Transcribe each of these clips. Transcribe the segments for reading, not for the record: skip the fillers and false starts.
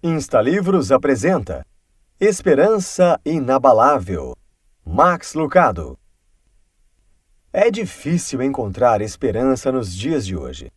Instalivros apresenta Esperança Inabalável, Max Lucado. É difícil encontrar esperança nos dias de hoje.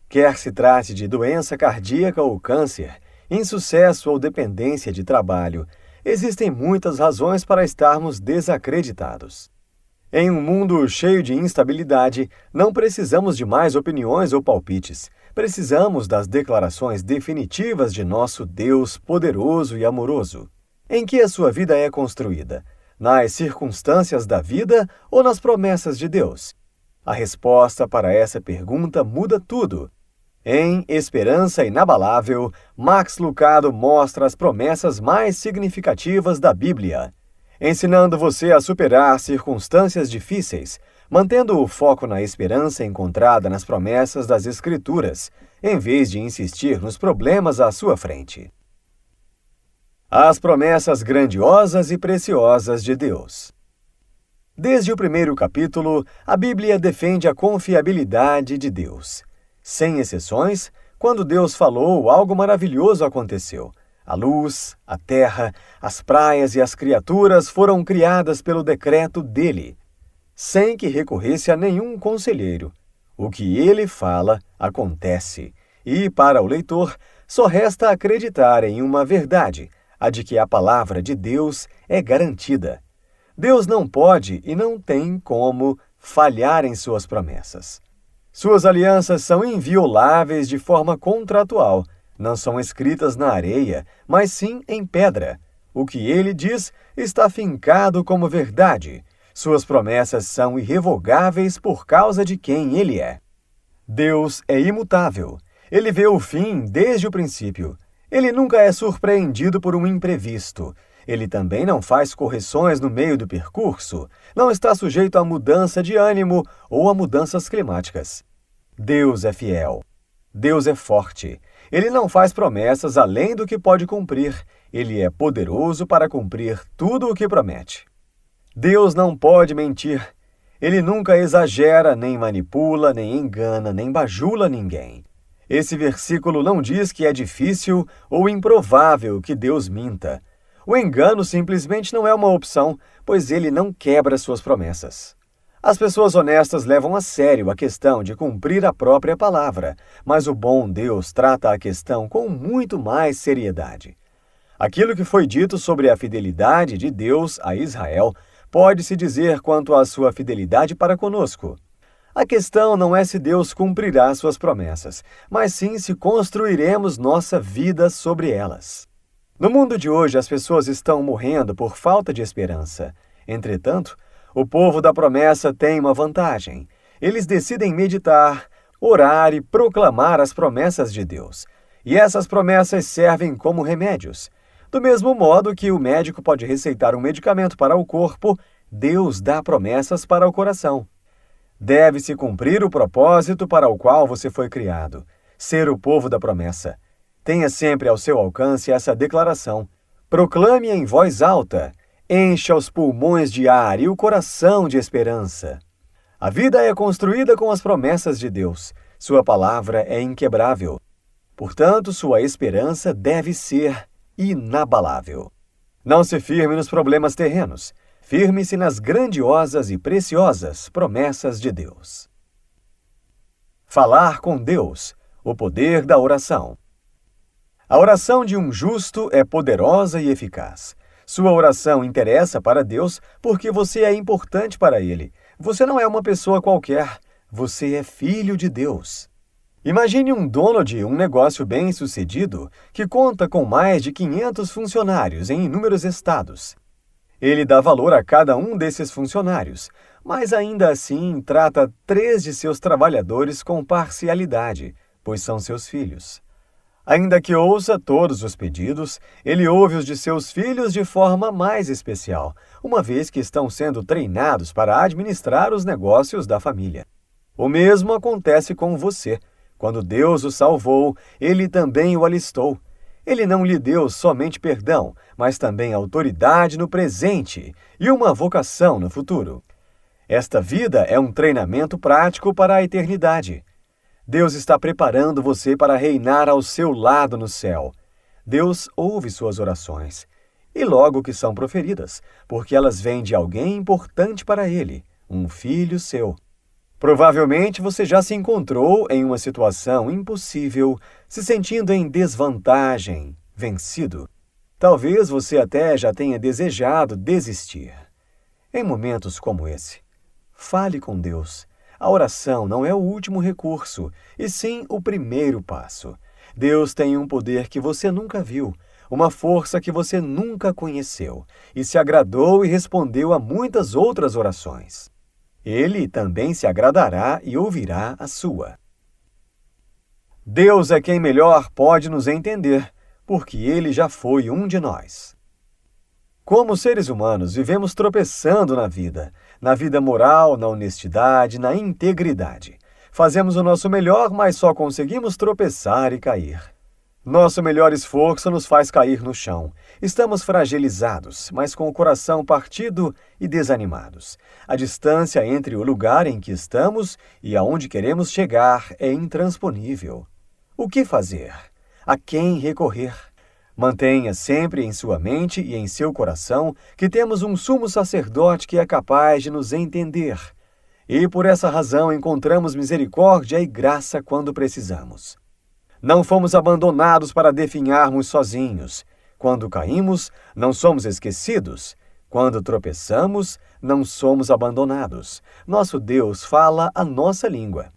Quer se trate de doença cardíaca ou câncer, insucesso ou dependência de trabalho, existem muitas razões para estarmos desacreditados. Em um mundo cheio de instabilidade, não precisamos de mais opiniões ou palpites. Precisamos das declarações definitivas de nosso Deus poderoso e amoroso. Em que a sua vida é construída? Nas circunstâncias da vida ou nas promessas de Deus? A resposta para essa pergunta muda tudo. Em Esperança Inabalável, Max Lucado mostra as promessas mais significativas da Bíblia, ensinando você a superar circunstâncias difíceis, mantendo o foco na esperança encontrada nas promessas das Escrituras, em vez de insistir nos problemas à sua frente. As promessas grandiosas e preciosas de Deus. Desde o primeiro capítulo, a Bíblia defende a confiabilidade de Deus. Sem exceções, quando Deus falou, algo maravilhoso aconteceu. A luz, a terra, as praias e as criaturas foram criadas pelo decreto dele, sem que recorresse a nenhum conselheiro. O que ele fala, acontece. E, para o leitor, só resta acreditar em uma verdade, a de que a palavra de Deus é garantida. Deus não pode e não tem como falhar em suas promessas. Suas alianças são invioláveis de forma contratual. Não são escritas na areia, mas sim em pedra. O que ele diz está fincado como verdade. Suas promessas são irrevogáveis por causa de quem ele é. Deus é imutável. Ele vê o fim desde o princípio. Ele nunca é surpreendido por um imprevisto. Ele também não faz correções no meio do percurso. Não está sujeito a mudança de ânimo ou a mudanças climáticas. Deus é fiel. Deus é forte. Ele não faz promessas além do que pode cumprir. Ele é poderoso para cumprir tudo o que promete. Deus não pode mentir. Ele nunca exagera, nem manipula, nem engana, nem bajula ninguém. Esse versículo não diz que é difícil ou improvável que Deus minta. O engano simplesmente não é uma opção, pois ele não quebra suas promessas. As pessoas honestas levam a sério a questão de cumprir a própria palavra, mas o bom Deus trata a questão com muito mais seriedade. Aquilo que foi dito sobre a fidelidade de Deus a Israel pode-se dizer quanto à sua fidelidade para conosco. A questão não é se Deus cumprirá suas promessas, mas sim se construiremos nossa vida sobre elas. No mundo de hoje, as pessoas estão morrendo por falta de esperança. Entretanto, o povo da promessa tem uma vantagem. Eles decidem meditar, orar e proclamar as promessas de Deus. E essas promessas servem como remédios. Do mesmo modo que o médico pode receitar um medicamento para o corpo, Deus dá promessas para o coração. Deve-se cumprir o propósito para o qual você foi criado, ser o povo da promessa. Tenha sempre ao seu alcance essa declaração. Proclame em voz alta. Encha os pulmões de ar e o coração de esperança. A vida é construída com as promessas de Deus. Sua palavra é inquebrável. Portanto, sua esperança deve ser inabalável. Não se firme nos problemas terrenos. Firme-se nas grandiosas e preciosas promessas de Deus. Falar com Deus. O poder da oração. A oração de um justo é poderosa e eficaz. Sua oração interessa para Deus porque você é importante para Ele. Você não é uma pessoa qualquer. Você é filho de Deus. Imagine um dono de um negócio bem-sucedido que conta com mais de 500 funcionários em inúmeros estados. Ele dá valor a cada um desses funcionários, mas ainda assim trata 3 de seus trabalhadores com parcialidade, pois são seus filhos. Ainda que ouça todos os pedidos, ele ouve os de seus filhos de forma mais especial, uma vez que estão sendo treinados para administrar os negócios da família. O mesmo acontece com você. Quando Deus o salvou, ele também o alistou. Ele não lhe deu somente perdão, mas também autoridade no presente e uma vocação no futuro. Esta vida é um treinamento prático para a eternidade. Deus está preparando você para reinar ao seu lado no céu. Deus ouve suas orações, e logo que são proferidas, porque elas vêm de alguém importante para Ele, um filho seu. Provavelmente você já se encontrou em uma situação impossível, se sentindo em desvantagem, vencido. Talvez você até já tenha desejado desistir. Em momentos como esse, fale com Deus. A oração não é o último recurso, e sim o primeiro passo. Deus tem um poder que você nunca viu, uma força que você nunca conheceu, e se agradou e respondeu a muitas outras orações. Ele também se agradará e ouvirá a sua. Deus é quem melhor pode nos entender, porque Ele já foi um de nós. Como seres humanos, vivemos tropeçando na vida moral, na honestidade, na integridade. Fazemos o nosso melhor, mas só conseguimos tropeçar e cair. Nosso melhor esforço nos faz cair no chão. Estamos fragilizados, mas com o coração partido e desanimados. A distância entre o lugar em que estamos e aonde queremos chegar é intransponível. O que fazer? A quem recorrer? Mantenha sempre em sua mente e em seu coração que temos um sumo sacerdote que é capaz de nos entender. E por essa razão encontramos misericórdia e graça quando precisamos. Não fomos abandonados para definharmos sozinhos. Quando caímos, não somos esquecidos. Quando tropeçamos, não somos abandonados. Nosso Deus fala a nossa língua.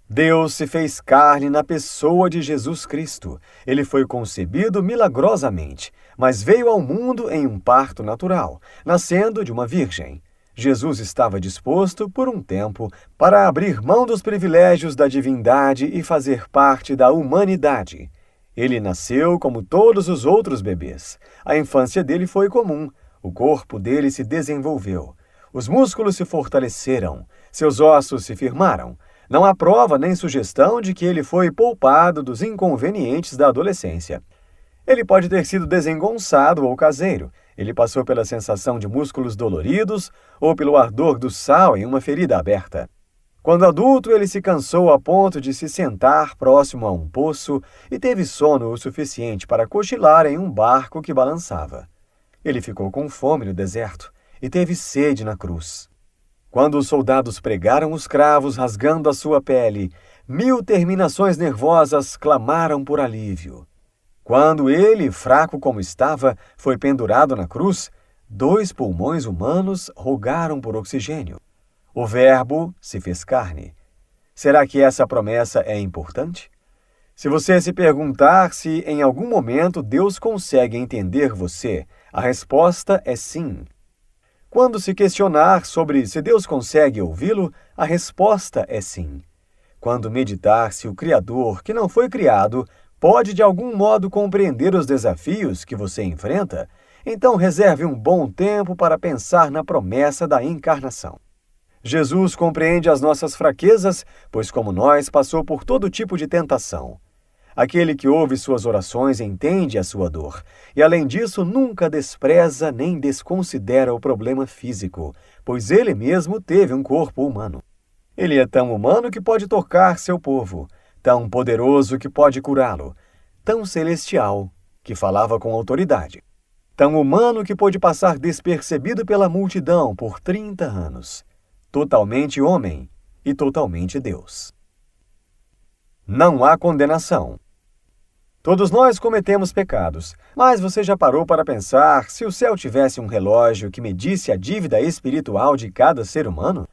Deus se fez carne na pessoa de Jesus Cristo. Ele foi concebido milagrosamente, mas veio ao mundo em um parto natural, nascendo de uma virgem. Jesus estava disposto, por um tempo, para abrir mão dos privilégios da divindade e fazer parte da humanidade. Ele nasceu como todos os outros bebês. A infância dele foi comum. O corpo dele se desenvolveu. Os músculos se fortaleceram. Seus ossos se firmaram. Não há prova nem sugestão de que ele foi poupado dos inconvenientes da adolescência. Ele pode ter sido desengonçado ou caseiro. Ele passou pela sensação de músculos doloridos ou pelo ardor do sal em uma ferida aberta. Quando adulto, ele se cansou a ponto de se sentar próximo a um poço e teve sono o suficiente para cochilar em um barco que balançava. Ele ficou com fome no deserto e teve sede na cruz. Quando os soldados pregaram os cravos rasgando a sua pele, 1000 terminações nervosas clamaram por alívio. Quando ele, fraco como estava, foi pendurado na cruz, 2 pulmões humanos rogaram por oxigênio. O Verbo se fez carne. Será que essa promessa é importante? Se você se perguntar se em algum momento Deus consegue entender você, a resposta é sim. Quando se questionar sobre se Deus consegue ouvi-lo, a resposta é sim. Quando meditar se o Criador, que não foi criado, pode de algum modo compreender os desafios que você enfrenta, então reserve um bom tempo para pensar na promessa da encarnação. Jesus compreende as nossas fraquezas, pois como nós passou por todo tipo de tentação. Aquele que ouve suas orações entende a sua dor, e além disso nunca despreza nem desconsidera o problema físico, pois ele mesmo teve um corpo humano. Ele é tão humano que pode tocar seu povo, tão poderoso que pode curá-lo, tão celestial que falava com autoridade, tão humano que pôde passar despercebido pela multidão por 30 anos, totalmente homem e totalmente Deus. Não há condenação. Todos nós cometemos pecados, mas você já parou para pensar se o céu tivesse um relógio que medisse a dívida espiritual de cada ser humano?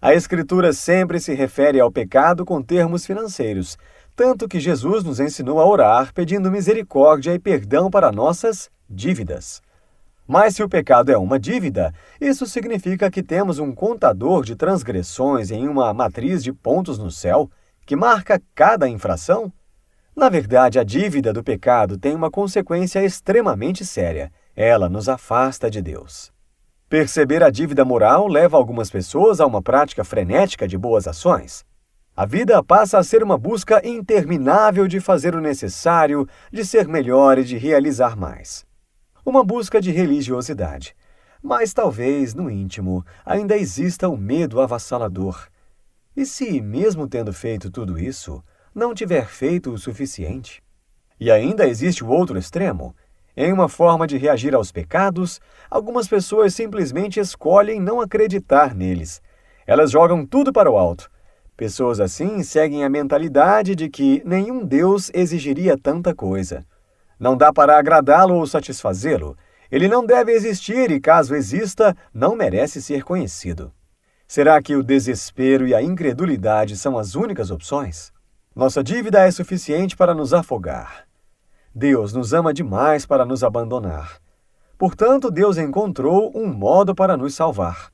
A Escritura sempre se refere ao pecado com termos financeiros, tanto que Jesus nos ensinou a orar pedindo misericórdia e perdão para nossas dívidas. Mas se o pecado é uma dívida, isso significa que temos um contador de transgressões em uma matriz de pontos no céu que marca cada infração? Na verdade, a dívida do pecado tem uma consequência extremamente séria. Ela nos afasta de Deus. Perceber a dívida moral leva algumas pessoas a uma prática frenética de boas ações. A vida passa a ser uma busca interminável de fazer o necessário, de ser melhor e de realizar mais. Uma busca de religiosidade. Mas talvez, no íntimo, ainda exista o medo avassalador. E se, mesmo tendo feito tudo isso, não tiver feito o suficiente? E ainda existe o outro extremo. Em uma forma de reagir aos pecados, algumas pessoas simplesmente escolhem não acreditar neles. Elas jogam tudo para o alto. Pessoas assim seguem a mentalidade de que nenhum Deus exigiria tanta coisa. Não dá para agradá-lo ou satisfazê-lo. Ele não deve existir e, caso exista, não merece ser conhecido. Será que o desespero e a incredulidade são as únicas opções? Nossa dívida é suficiente para nos afogar. Deus nos ama demais para nos abandonar. Portanto, Deus encontrou um modo para nos salvar.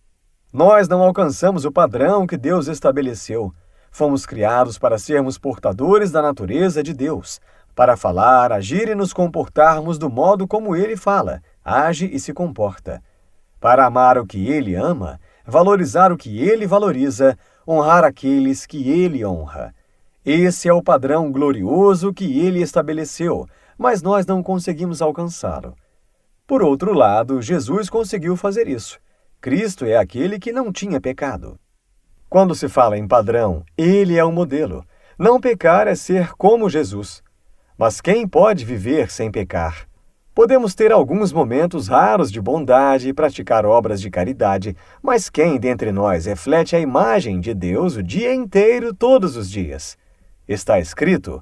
Nós não alcançamos o padrão que Deus estabeleceu. Fomos criados para sermos portadores da natureza de Deus, para falar, agir e nos comportarmos do modo como Ele fala, age e se comporta. Para amar o que Ele ama, valorizar o que Ele valoriza, honrar aqueles que Ele honra. Esse é o padrão glorioso que Ele estabeleceu, mas nós não conseguimos alcançá-lo. Por outro lado, Jesus conseguiu fazer isso. Cristo é aquele que não tinha pecado. Quando se fala em padrão, Ele é o modelo. Não pecar é ser como Jesus. Mas quem pode viver sem pecar? Podemos ter alguns momentos raros de bondade e praticar obras de caridade, mas quem dentre nós reflete a imagem de Deus o dia inteiro, todos os dias? Está escrito: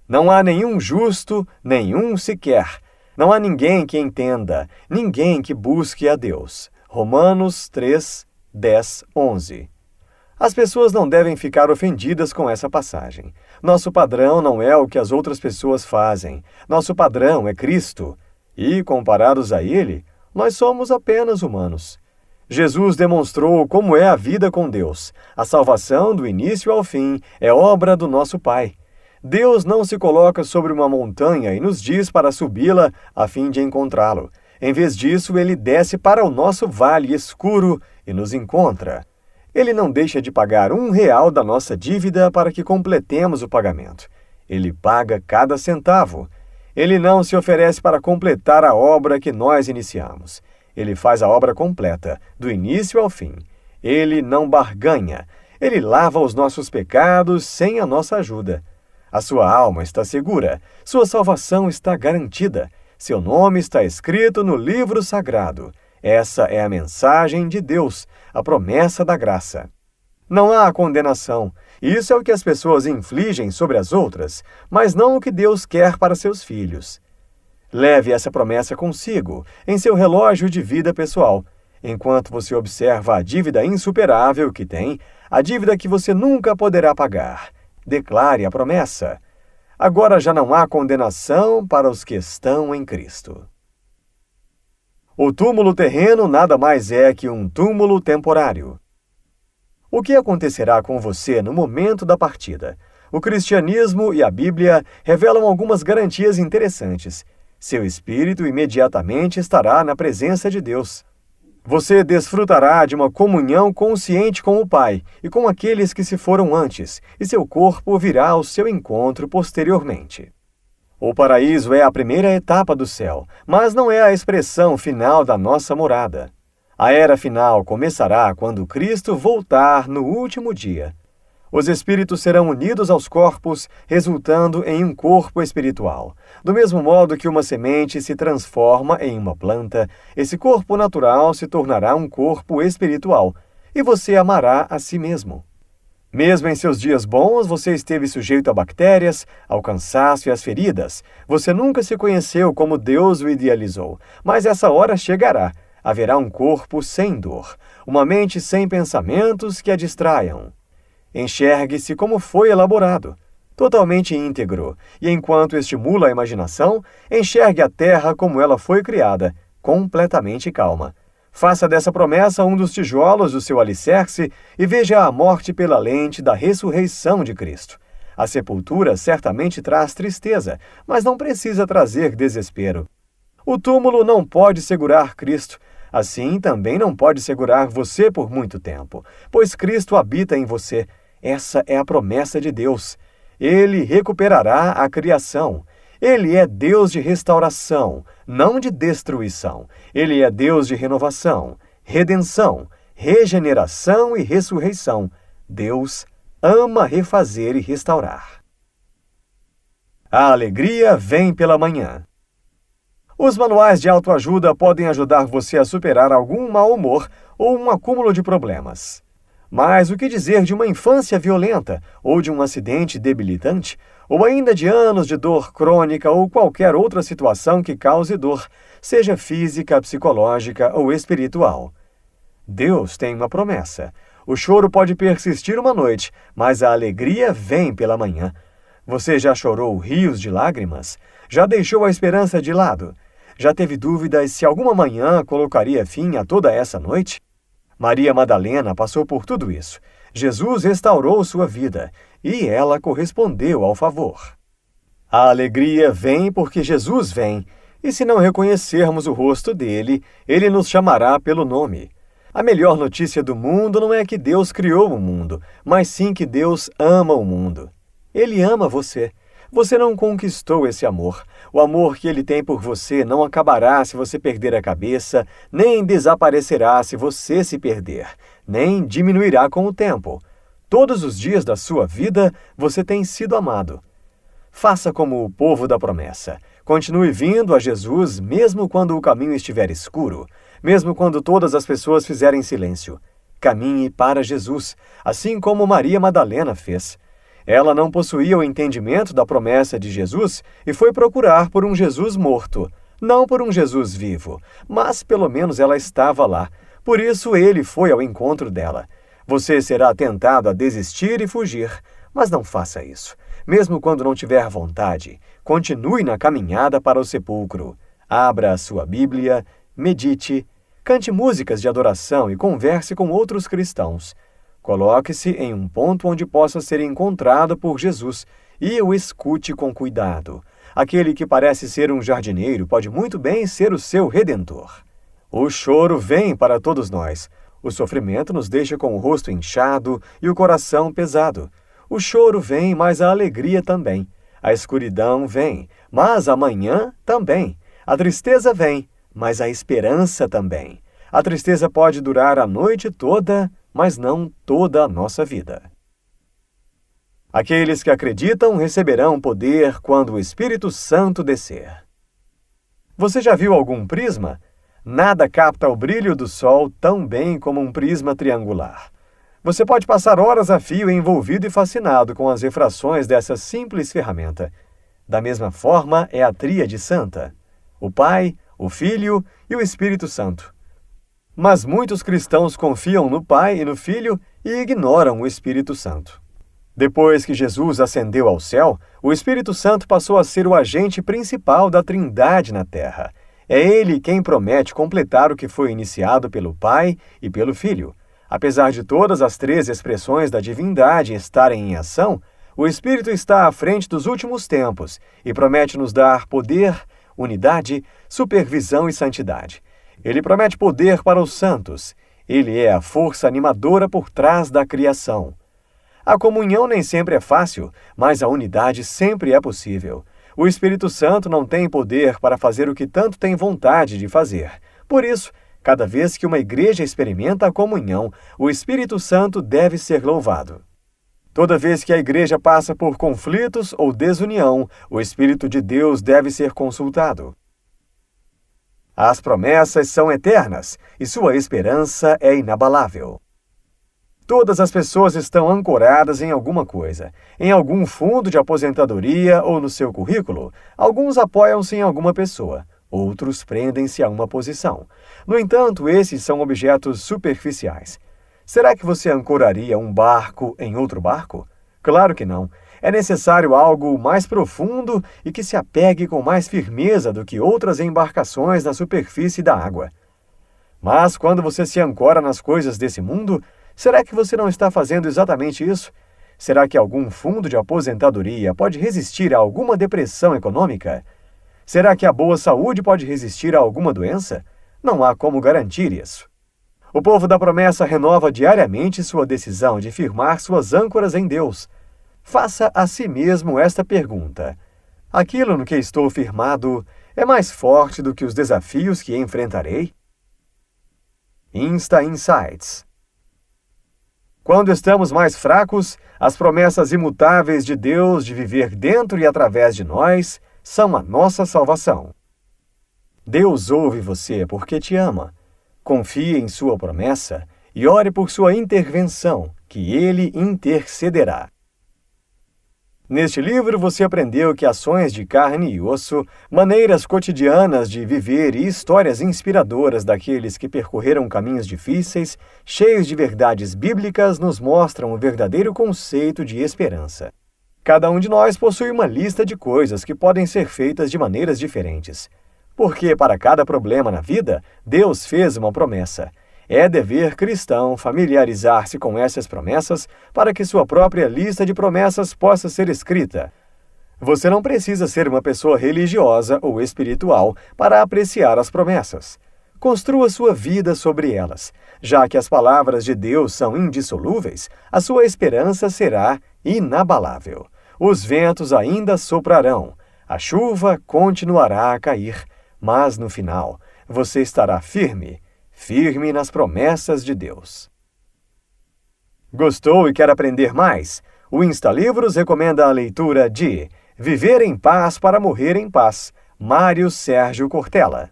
não há nenhum justo, nenhum sequer. Não há ninguém que entenda, ninguém que busque a Deus. Romanos 3, 10, 11. As pessoas não devem ficar ofendidas com essa passagem. Nosso padrão não é o que as outras pessoas fazem. Nosso padrão é Cristo. E, comparados a Ele, nós somos apenas humanos. Jesus demonstrou como é a vida com Deus. A salvação, do início ao fim, é obra do nosso Pai. Deus não se coloca sobre uma montanha e nos diz para subi-la a fim de encontrá-lo. Em vez disso, Ele desce para o nosso vale escuro e nos encontra. Ele não deixa de pagar R$1 da nossa dívida para que completemos o pagamento. Ele paga cada centavo. Ele não se oferece para completar a obra que nós iniciamos. Ele faz a obra completa, do início ao fim. Ele não barganha. Ele lava os nossos pecados sem a nossa ajuda. A sua alma está segura. Sua salvação está garantida. Seu nome está escrito no livro sagrado. Essa é a mensagem de Deus, a promessa da graça. Não há condenação. Isso é o que as pessoas infligem sobre as outras, mas não o que Deus quer para seus filhos. Leve essa promessa consigo, em seu relógio de vida pessoal, enquanto você observa a dívida insuperável que tem, a dívida que você nunca poderá pagar. Declare a promessa. Agora já não há condenação para os que estão em Cristo. O túmulo terreno nada mais é que um túmulo temporário. O que acontecerá com você no momento da partida? O cristianismo e a Bíblia revelam algumas garantias interessantes. Seu espírito imediatamente estará na presença de Deus. Você desfrutará de uma comunhão consciente com o Pai e com aqueles que se foram antes, e seu corpo virá ao seu encontro posteriormente. O paraíso é a primeira etapa do céu, mas não é a expressão final da nossa morada. A era final começará quando Cristo voltar no último dia. Os espíritos serão unidos aos corpos, resultando em um corpo espiritual. Do mesmo modo que uma semente se transforma em uma planta, esse corpo natural se tornará um corpo espiritual, e você amará a si mesmo. Mesmo em seus dias bons, você esteve sujeito a bactérias, ao cansaço e às feridas. Você nunca se conheceu como Deus o idealizou, mas essa hora chegará. Haverá um corpo sem dor, uma mente sem pensamentos que a distraiam. Enxergue-se como foi elaborado, totalmente íntegro, e enquanto estimula a imaginação, enxergue a terra como ela foi criada, completamente calma. Faça dessa promessa um dos tijolos do seu alicerce e veja a morte pela lente da ressurreição de Cristo. A sepultura certamente traz tristeza, mas não precisa trazer desespero. O túmulo não pode segurar Cristo, assim também não pode segurar você por muito tempo, pois Cristo habita em você. Essa é a promessa de Deus. Ele recuperará a criação. Ele é Deus de restauração, não de destruição. Ele é Deus de renovação, redenção, regeneração e ressurreição. Deus ama refazer e restaurar. A alegria vem pela manhã. Os manuais de autoajuda podem ajudar você a superar algum mau humor ou um acúmulo de problemas. Mas o que dizer de uma infância violenta, ou de um acidente debilitante, ou ainda de anos de dor crônica ou qualquer outra situação que cause dor, seja física, psicológica ou espiritual? Deus tem uma promessa. O choro pode persistir uma noite, mas a alegria vem pela manhã. Você já chorou rios de lágrimas? Já deixou a esperança de lado? Já teve dúvidas se alguma manhã colocaria fim a toda essa noite? Maria Madalena passou por tudo isso. Jesus restaurou sua vida e ela correspondeu ao favor. A alegria vem porque Jesus vem, e se não reconhecermos o rosto dele, ele nos chamará pelo nome. A melhor notícia do mundo não é que Deus criou o mundo, mas sim que Deus ama o mundo. Ele ama você. Você não conquistou esse amor. O amor que ele tem por você não acabará se você perder a cabeça, nem desaparecerá se você se perder, nem diminuirá com o tempo. Todos os dias da sua vida, você tem sido amado. Faça como o povo da promessa. Continue vindo a Jesus mesmo quando o caminho estiver escuro, mesmo quando todas as pessoas fizerem silêncio. Caminhe para Jesus, assim como Maria Madalena fez. Ela não possuía o entendimento da promessa de Jesus e foi procurar por um Jesus morto, não por um Jesus vivo, mas pelo menos ela estava lá. Por isso ele foi ao encontro dela. Você será tentado a desistir e fugir, mas não faça isso. Mesmo quando não tiver vontade, continue na caminhada para o sepulcro. Abra a sua Bíblia, medite, cante músicas de adoração e converse com outros cristãos. Coloque-se em um ponto onde possa ser encontrado por Jesus e o escute com cuidado. Aquele que parece ser um jardineiro pode muito bem ser o seu redentor. O choro vem para todos nós. O sofrimento nos deixa com o rosto inchado e o coração pesado. O choro vem, mas a alegria também. A escuridão vem, mas a manhã também. A tristeza vem, mas a esperança também. A tristeza pode durar a noite toda, mas não toda a nossa vida. Aqueles que acreditam receberão poder quando o Espírito Santo descer. Você já viu algum prisma? Nada capta o brilho do sol tão bem como um prisma triangular. Você pode passar horas a fio envolvido e fascinado com as refrações dessa simples ferramenta. Da mesma forma é a Tríade Santa: o Pai, o Filho e o Espírito Santo. Mas muitos cristãos confiam no Pai e no Filho e ignoram o Espírito Santo. Depois que Jesus ascendeu ao céu, o Espírito Santo passou a ser o agente principal da Trindade na Terra. É ele quem promete completar o que foi iniciado pelo Pai e pelo Filho. Apesar de todas as 3 expressões da divindade estarem em ação, o Espírito está à frente dos últimos tempos e promete nos dar poder, unidade, supervisão e santidade. Ele promete poder para os santos. Ele é a força animadora por trás da criação. A comunhão nem sempre é fácil, mas a unidade sempre é possível. O Espírito Santo não tem poder para fazer o que tanto tem vontade de fazer. Por isso, cada vez que uma igreja experimenta a comunhão, o Espírito Santo deve ser louvado. Toda vez que a igreja passa por conflitos ou desunião, o Espírito de Deus deve ser consultado. As promessas são eternas e sua esperança é inabalável. Todas as pessoas estão ancoradas em alguma coisa, em algum fundo de aposentadoria ou no seu currículo. Alguns apoiam-se em alguma pessoa, outros prendem-se a uma posição. No entanto, esses são objetos superficiais. Será que você ancoraria um barco em outro barco? Claro que não. É necessário algo mais profundo e que se apegue com mais firmeza do que outras embarcações na superfície da água. Mas quando você se ancora nas coisas desse mundo, será que você não está fazendo exatamente isso? Será que algum fundo de aposentadoria pode resistir a alguma depressão econômica? Será que a boa saúde pode resistir a alguma doença? Não há como garantir isso. O povo da promessa renova diariamente sua decisão de firmar suas âncoras em Deus. Faça a si mesmo esta pergunta: aquilo no que estou firmado é mais forte do que os desafios que enfrentarei? Insta Insights. Quando estamos mais fracos, as promessas imutáveis de Deus de viver dentro e através de nós são a nossa salvação. Deus ouve você porque te ama. Confie em sua promessa e ore por sua intervenção, que Ele intercederá. Neste livro você aprendeu que ações de carne e osso, maneiras cotidianas de viver e histórias inspiradoras daqueles que percorreram caminhos difíceis, cheios de verdades bíblicas, nos mostram o verdadeiro conceito de esperança. Cada um de nós possui uma lista de coisas que podem ser feitas de maneiras diferentes. Porque para cada problema na vida, Deus fez uma promessa. É dever cristão familiarizar-se com essas promessas para que sua própria lista de promessas possa ser escrita. Você não precisa ser uma pessoa religiosa ou espiritual para apreciar as promessas. Construa sua vida sobre elas. Já que as palavras de Deus são indissolúveis, a sua esperança será inabalável. Os ventos ainda soprarão, a chuva continuará a cair, mas no final você estará firme nas promessas de Deus. Gostou e quer aprender mais? O InstaLivros recomenda a leitura de Viver em Paz para Morrer em Paz, Mário Sérgio Cortella.